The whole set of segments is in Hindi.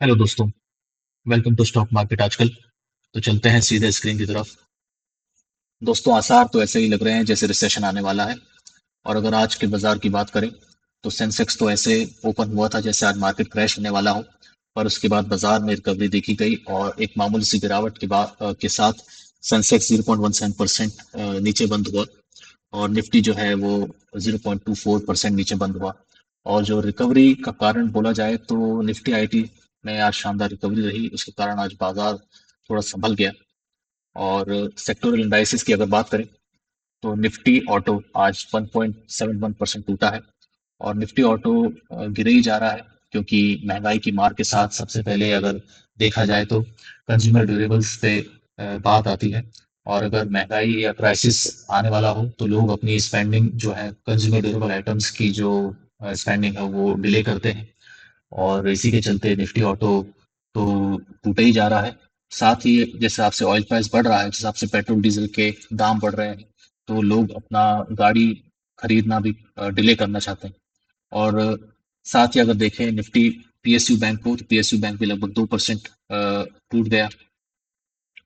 हेलो दोस्तों। वेलकम टू स्टॉक मार्केट आजकल। तो चलते हैं सीधे स्क्रीन की तरफ। दोस्तों, आसार तो ऐसे ही लग रहे हैं जैसे रिसेशन आने वाला है। और अगर आज के बाजार की बात करें तो सेंसेक्स तो ऐसे ओपन हुआ था जैसे आज मार्केट क्रैश होने वाला हो। पर उसके बाद बाजार में रिकवरी देखी गई और एक मामूली सी गिरावट के साथ सेंसेक्स 0.17% नीचे बंद हुआ। और निफ्टी जो है वो 0.24% नीचे बंद हुआ। और जो रिकवरी का कारण बोला जाए तो निफ्टी आईटी में आज शानदार रिकवरी रही, उसके कारण आज बाजार थोड़ा संभल गया। और सेक्टोरल इंडाइसिस की अगर बात करें तो निफ्टी ऑटो आज 1.71% टूटा है। और निफ्टी ऑटो गिरे ही जा रहा है क्योंकि महंगाई की मार के साथ सबसे पहले अगर देखा जाए तो कंज्यूमर ड्यूरेबल्स पे बात आती है। और अगर महंगाई या क्राइसिस आने वाला हो तो लोग अपनी स्पेंडिंग जो है कंज्यूमर ड्यूरेबल आइटम्स की जो स्पेंडिंग है वो डिले करते हैं। और इसी के चलते निफ्टी ऑटो तो टूटे ही जा रहा है। साथ ही जिस हिसाब से ऑयल प्राइस बढ़ रहा है, जिस हिसाब से पेट्रोल डीजल के दाम बढ़ रहे हैं, तो लोग अपना गाड़ी खरीदना भी डिले करना चाहते हैं। और साथ ही अगर देखें निफ्टी पीएसयू बैंक को, तो पीएसयू बैंक भी लगभग 2% टूट गया।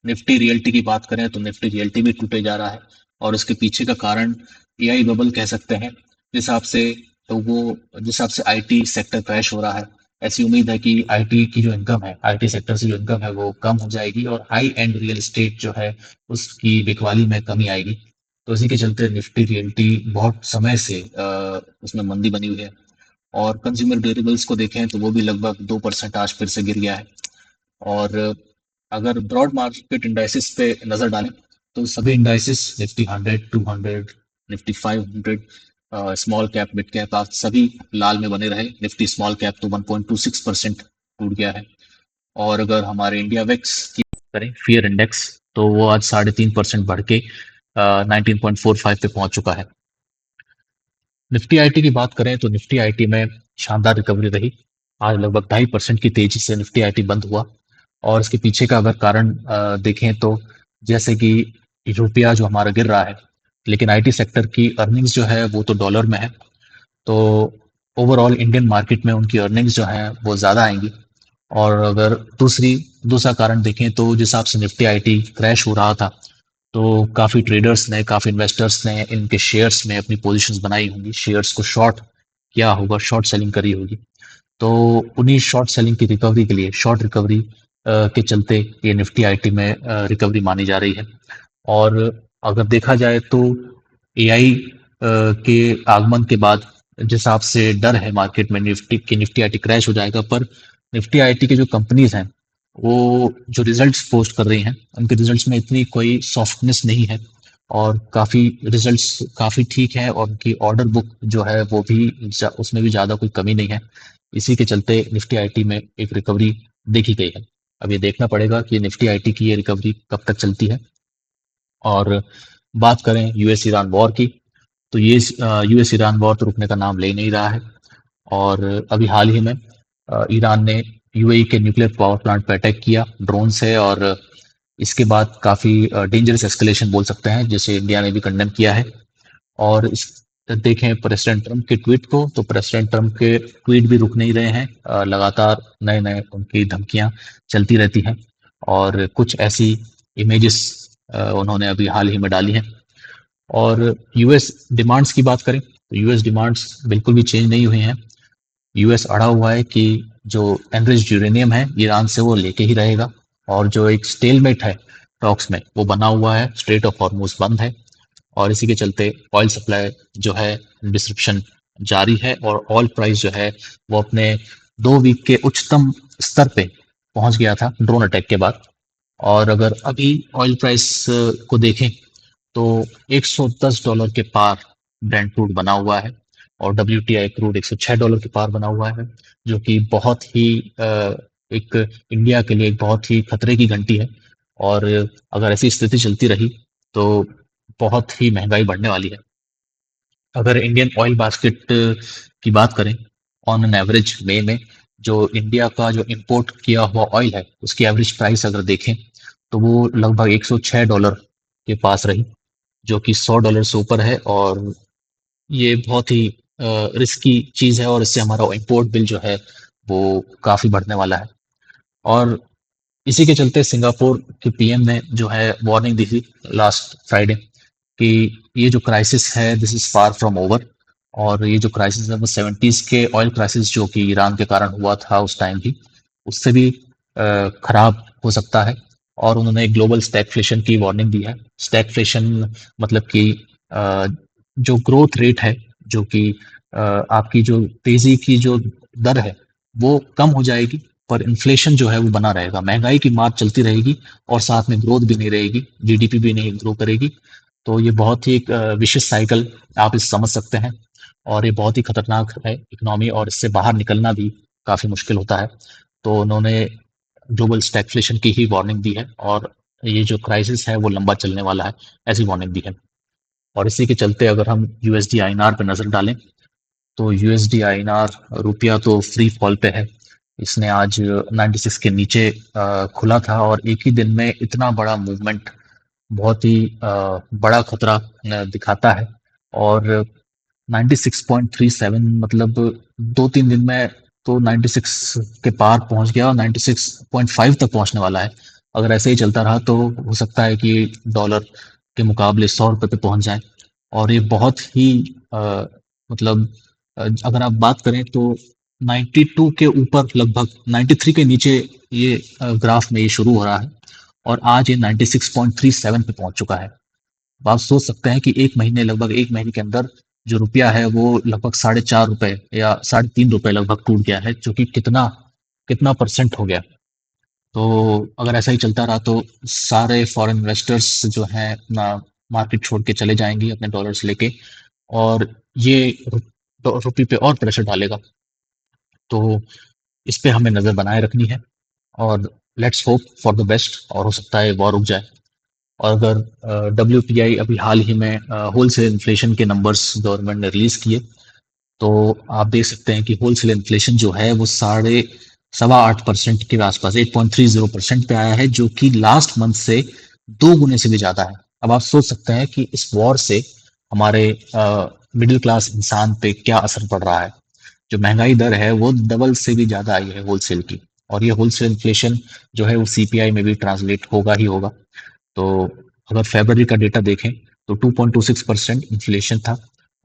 निफ्टी रियल्टी की बात करें तो निफ्टी रियल्टी भी टूटे जा रहा है। और उसके पीछे का कारण एआई बबल कह सकते हैं। जिस हिसाब से जिस हिसाब से आईटी सेक्टर क्रैश हो रहा है, ऐसी उम्मीद है कि आईटी की जो इनकम है, आईटी सेक्टर से जो इनकम है वो कम हो जाएगी और हाई एंड रियल एस्टेट जो है उसकी बिकवाली में कमी आएगी। तो इसी के चलते निफ्टी रियल्टी बहुत समय से उसमें मंदी बनी हुई है। और कंज्यूमर ड्यूरेबल्स को देखें तो वो भी लगभग 2% आज फिर से गिर गया है। और अगर ब्रॉड मार्केट इंडाइसिस पे नजर डालें तो सभी indices Nifty 100, 200, Nifty 500, small cap, mid cap, आज सभी लाल में बने रहे। निफ्टी स्मॉल कैप तो 1.26% टूट गया है। और अगर हमारे इंडिया वेक्स की बात करें, फियर इंडेक्स, तो वो आज 3.5% बढ़ के 19.45 पे पहुंच चुका है। निफ्टी आईटी की बात करें तो निफ्टी आईटी में शानदार रिकवरी रही। आज लगभग 2.5% की तेजी से निफ्टी आईटी बंद हुआ। और इसके पीछे का अगर कारण देखें तो जैसे कि रुपया जो हमारा गिर रहा है, लेकिन आईटी सेक्टर की अर्निंग्स जो है वो तो डॉलर में है। तो ओवरऑल इंडियन मार्केट में उनकी अर्निंग्स जो है वो ज़्यादा आएंगी। और अगर दूसरा कारण देखें तो जिस हिसाब से निफ्टी आईटी क्रैश हो रहा था, तो काफ़ी ट्रेडर्स ने, काफ़ी इन्वेस्टर्स ने इनके शेयर्स में अपनी पोजीशंस बनाई होंगी, शेयर्स को शॉर्ट किया होगा, शॉर्ट सेलिंग करी होगी। तो उन्हीं शॉर्ट सेलिंग की रिकवरी के लिए, शॉर्ट रिकवरी के चलते ये निफ्टी आईटी में रिकवरी मानी जा रही है। और अगर देखा जाए तो एआई के आगमन के बाद जिस हिसाब से डर है मार्केट में निफ्टी आईटी क्रैश हो जाएगा, पर निफ्टी आईटी की जो कंपनीज हैं वो जो रिजल्ट्स पोस्ट कर रही हैं उनके रिजल्ट्स में इतनी कोई सॉफ्टनेस नहीं है। और काफ़ी रिजल्ट्स काफ़ी ठीक है और उनकी ऑर्डर बुक जो है वो भी उसमें भी ज़्यादा कोई कमी नहीं है। इसी के चलते निफ्टी आईटी में एक रिकवरी देखी गई है। अब ये देखना पड़ेगा कि निफ्टी आईटी की ये रिकवरी कब तक चलती है। और बात करें यूएस ईरान वॉर की, तो ये यूएस ईरान वॉर तो रुकने का नाम ले नहीं रहा है। और अभी हाल ही में ईरान ने यूएई के न्यूक्लियर पावर प्लांट पर अटैक किया ड्रोन से। और इसके बाद काफ़ी डेंजरस एस्केलेशन बोल सकते हैं, जिसे इंडिया ने भी कंडेम किया है। और इस देखें प्रेसिडेंट ट्रंप के ट्वीट को, तो प्रेसिडेंट ट्रंप के ट्वीट भी रुक नहीं रहे हैं। लगातार नए नए उनकी धमकियां चलती रहती हैं। और कुछ ऐसी इमेजेस उन्होंने अभी हाल ही में डाली हैं। और यूएस डिमांड्स की बात करें तो यूएस डिमांड्स बिल्कुल भी चेंज नहीं हुई हैं। यूएस अड़ा हुआ है कि जो एनरिच्ड यूरेनियम है ईरान से वो लेके ही रहेगा। और जो एक स्टेलमेट है टॉक्स में वो बना हुआ है, स्ट्रेट ऑफ हॉर्मुज बंद है। और इसी के चलते ऑयल सप्लाई जो है डिस्रप्शन जारी है। और ऑयल प्राइस जो है वो अपने 2 वीक के उच्चतम स्तर पे पहुंच गया था ड्रोन अटैक के बाद। और अगर अभी ऑयल प्राइस को देखें तो $110 के पार ब्रेंट क्रूड बना हुआ है। और डब्ल्यूटीआई क्रूड $106 के पार बना हुआ है, जो कि बहुत ही एक इंडिया के लिए एक बहुत ही खतरे की घंटी है। और अगर ऐसी स्थिति चलती रही तो बहुत ही महंगाई बढ़ने वाली है। अगर इंडियन ऑयल बास्केट की बात करें, ऑन एन एवरेज मई में जो इंडिया का जो इंपोर्ट किया हुआ ऑयल है उसकी एवरेज प्राइस अगर देखें तो वो लगभग $106 के पास रही, जो कि $100 से ऊपर है। और ये बहुत ही रिस्की चीज़ है और इससे हमारा इंपोर्ट बिल जो है वो काफ़ी बढ़ने वाला है। और इसी के चलते सिंगापुर के पीएम ने जो है वार्निंग दी थी लास्ट फ्राइडे कि ये जो क्राइसिस है this is far from over. और ये जो क्राइसिस है वो 70s के ऑयल क्राइसिस जो कि ईरान के कारण हुआ था उस टाइम भी, उससे भी खराब हो सकता है। और उन्होंने ग्लोबल स्टैगफ्लेशन की वार्निंग दी है। स्टैगफ्लेशन मतलब कि अ, जो ग्रोथ रेट है, जो कि आपकी जो तेजी की जो दर है वो कम हो जाएगी, पर इन्फ्लेशन जो है वो बना रहेगा, महंगाई की मार चलती रहेगी और साथ में ग्रोथ भी नहीं रहेगी, जीडीपी भी नहीं ग्रो करेगी। तो ये बहुत ही एक विशिष्ट साइकिल आप इस समझ सकते हैं। और ये बहुत ही खतरनाक है इकोनॉमी, और इससे बाहर निकलना भी काफी मुश्किल होता है। तो उन्होंने ग्लोबल स्टैगफ्लेशन की ही वार्निंग दी है, और ये जो क्राइसिस है वो लंबा चलने वाला है, ऐसी वार्निंग दी है। और इसी के चलते अगर हम यूएसडी आईएनआर पर नजर डालें, तो यूएसडी आईएनआर रुपया तो फ्री फॉल पे है। इसने आज 96 के नीचे खुला था, और एक ही दिन में इतना बड़ा मूवमेंट बहुत ही बड़ा खतरा दिखाता है। और 96.37 मतलब 2-3 दिन में तो 96 के पार पहुंच गया, और 96.5 तक पहुंचने वाला है। अगर ऐसे ही चलता रहा तो हो सकता है कि डॉलर के मुकाबले 100 रुपए पे पहुंच जाए। और ये बहुत ही मतलब अगर आप बात करें तो 92 के ऊपर, लगभग 93 के नीचे ये ग्राफ में ये शुरू हो रहा है, और आज ये 96.37 पे पहुंच चुका है। अब आप सोच सकते हैं कि एक महीने, लगभग एक महीने के अंदर जो रुपया है वो लगभग 4.5 रुपए या 3.5 रुपए लगभग टूट गया है, जो कि कितना कितना परसेंट हो गया। तो अगर ऐसा ही चलता रहा तो सारे फॉरेन इन्वेस्टर्स जो हैं अपना मार्केट छोड़ के चले जाएंगे अपने डॉलर्स लेके, और ये रुपये पे और प्रेशर डालेगा। तो इस पे हमें नज़र बनाए रखनी है, और let's hope for the best, और हो सकता है वॉर रुक जाए। और अगर डब्ल्यूपीआई अभी हाल ही में होलसेल इन्फ्लेशन के नंबर्स गवर्नमेंट ने रिलीज किए, तो आप देख सकते हैं कि होलसेल इन्फ्लेशन जो है वो 8.25% के आसपास 8.30% पे आया है, जो कि लास्ट मंथ से 2 गुने से भी ज्यादा है। अब आप सोच सकते हैं कि इस वॉर से हमारे मिडिल क्लास इंसान पे क्या असर पड़ रहा है। जो महंगाई दर है वो डबल से भी ज्यादा आई है होलसेल की, और ये होलसेल इन्फ्लेशन जो है वो सीपीआई में भी ट्रांसलेट होगा ही होगा। तो अगर फरवरी का डेटा देखें तो 2.26% इन्फ्लेशन था,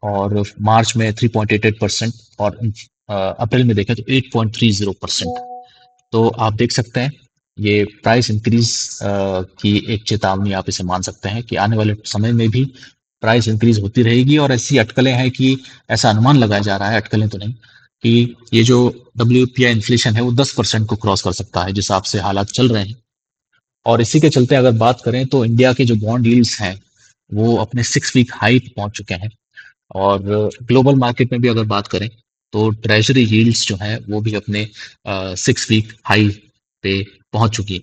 और मार्च में 3.88%, और अप्रैल में देखें तो 8.30%। तो आप देख सकते हैं ये प्राइस इंक्रीज की एक चेतावनी आप इसे मान सकते हैं कि आने वाले समय में भी प्राइस इंक्रीज होती रहेगी। और ऐसी अटकलें हैं कि ऐसा अनुमान लगाया जा रहा है, अटकलें तो नहीं, कि ये जो डब्ल्यूपीआई इन्फ्लेशन है वो 10% को क्रॉस कर सकता है जिस हिसाब से हालात चल रहे हैं। और इसी के चलते अगर बात करें तो इंडिया के जो बॉन्ड यील्ड्स हैं वो अपने 6 वीक हाई पे पहुंच चुके हैं। और ग्लोबल मार्केट में भी अगर बात करें तो ट्रेजरी यील्ड्स जो है वो भी अपने 6 वीक हाई पे पहुंच चुकी है।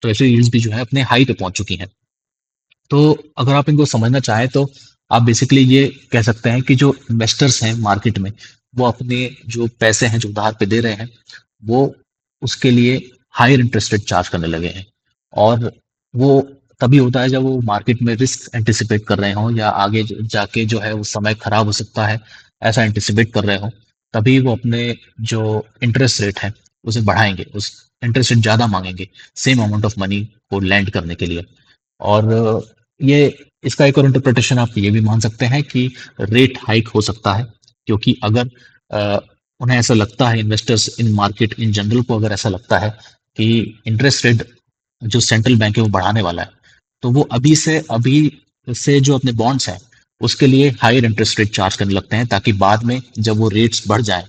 ट्रेजरी यील्ड्स भी जो है अपने हाई पे पहुंच चुकी हैं। तो अगर आप इनको समझना चाहें तो आप बेसिकली ये कह सकते हैं कि जो इन्वेस्टर्स हैं मार्केट में, वो अपने जो पैसे हैं जो उधार पे दे रहे हैं, वो उसके लिए हायर इंटरेस्ट रेट चार्ज करने लगे हैं। और वो तभी होता है जब वो मार्केट में रिस्क एंटिसिपेट कर रहे हों, या आगे जाके जो है वो समय खराब हो सकता है ऐसा एंटिसिपेट कर रहे हों, तभी वो अपने जो इंटरेस्ट रेट है उसे बढ़ाएंगे, उस इंटरेस्ट रेट ज़्यादा मांगेंगे सेम अमाउंट ऑफ मनी को लैंड करने के लिए। और ये इसका एक और इंटरप्रिटेशन आप ये भी मान सकते हैं कि रेट हाइक हो सकता है, क्योंकि अगर उन्हें ऐसा लगता है, investors in market in general को अगर ऐसा लगता है कि इंटरेस्ट रेट जो सेंट्रल बैंक है वो बढ़ाने वाला है, तो वो अभी से जो अपने बॉन्ड्स हैं उसके लिए हायर इंटरेस्ट रेट चार्ज करने लगते हैं, ताकि बाद में जब वो रेट्स बढ़ जाएं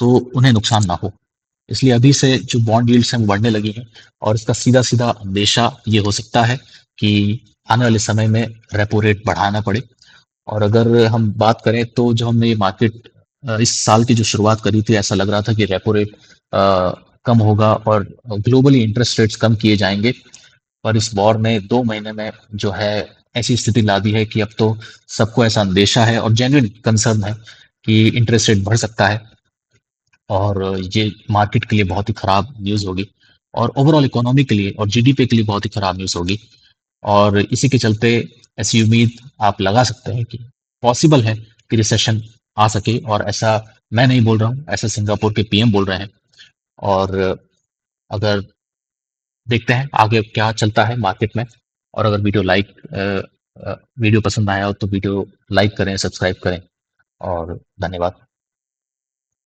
तो उन्हें नुकसान ना हो। इसलिए अभी से जो बॉन्ड यील्ड्स हैं वो बढ़ने लगी हैं, और इसका सीधा सीधा अंदेशा ये हो सकता है कि आने वाले समय में रेपो रेट बढ़ाना पड़े। और अगर हम बात करें तो जो हमने ये मार्केट इस साल की जो शुरुआत करी थी, ऐसा लग रहा था कि रेपो रेट कम होगा और ग्लोबली इंटरेस्ट रेट्स कम किए जाएंगे। पर इस वॉर ने 2 महीने में जो है ऐसी स्थिति ला दी है कि अब तो सबको ऐसा अंदेशा है और जेन्युइन कंसर्न है कि इंटरेस्ट रेट बढ़ सकता है, और ये मार्केट के लिए बहुत ही खराब न्यूज़ होगी, और ओवरऑल इकोनॉमी के लिए और जीडीपी के लिए बहुत ही खराब न्यूज़ होगी। और इसी के चलते ऐसी उम्मीद आप लगा सकते हैं कि पॉसिबल है कि रिसेशन आ सके, और ऐसा मैं नहीं बोल रहा हूँ, ऐसा सिंगापुर के पीएम बोल रहे हैं। और अगर देखते हैं आगे क्या चलता है मार्केट में। और अगर वीडियो पसंद आया हो तो वीडियो लाइक करें, सब्सक्राइब करें। और धन्यवाद।